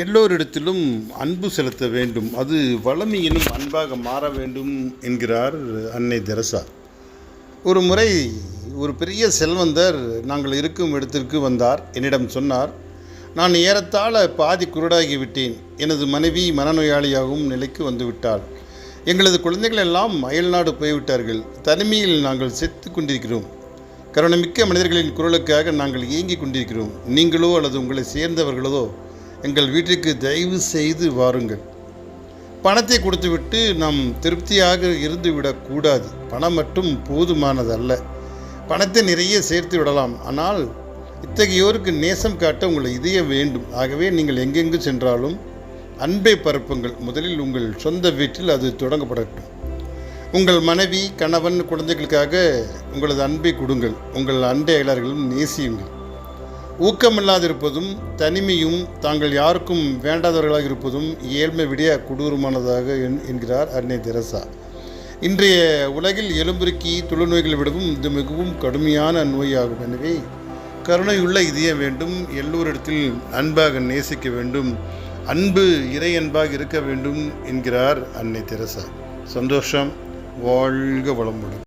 எல்லோரிடத்திலும் அன்பு செலுத்த வேண்டும், அது வளமை எனும் அன்பாக மாற வேண்டும் என்கிறார் அன்னை தெரசா. ஒரு முறை ஒரு பெரிய செல்வந்தர் நாங்கள் இருக்கும் இடத்திற்கு வந்தார். என்னிடம் சொன்னார், நான் ஏறத்தாழ பாதி குருடாகிவிட்டேன். எனது மனைவி மனநோயாளியாகவும் நிலைக்கு வந்துவிட்டாள். எங்களது குழந்தைகள் எல்லாம் அயல்நாடு போய்விட்டார்கள். தனிமையில் நாங்கள் செத்து கொண்டிருக்கிறோம். கருணைமிக்க மனிதர்களின் குரலுக்காக நாங்கள் ஏங்கிக் கொண்டிருக்கிறோம். நீங்களோ அல்லது உங்களை சேர்ந்தவர்களோ எங்கள் வீட்டிற்கு தயவு செய்து வாருங்கள். பணத்தை கொடுத்துவிட்டு நாம் திருப்தியாக இருந்துவிடக்கூடாது. பணம் மட்டும் போதுமானதல்ல. பணத்தை நிறைய சேர்த்து விடலாம், ஆனால் இத்தகையோருக்கு நேசம் காட்ட உங்கள் இதயம் வேண்டும். ஆகவே நீங்கள் எங்கெங்கு சென்றாலும் அன்பை பரப்புங்கள். முதலில் உங்கள் சொந்த வீட்டில் அது தொடங்கப்படட்டும். உங்கள் மனைவி, கணவன், குழந்தைகளுக்காக உங்களது அன்பை கொடுங்கள். உங்கள் அண்டை அயலார்களும் நேசியுங்கள். ஊக்கமில்லாதிருப்பதும் தனிமையும் தாங்கள் யாருக்கும் வேண்டாதவர்களாக இருப்பதும் ஏழ்மை விட கொடூரமானதாக என்கிறார் அன்னை தெரசா. இன்றைய உலகில் எலும்புருக்கி தொழுநோய்களை விடவும் இது மிகவும் கடுமையான நோயாகும். எனவே கருணையுள்ள இதயம் வேண்டும். எல்லோரிடத்தில் அன்பாக நேசிக்க வேண்டும். அன்பு இறை அன்பாக இருக்க வேண்டும் என்கிறார் அன்னை தெரசா. சந்தோஷம். வாழ்க வளமுடன்.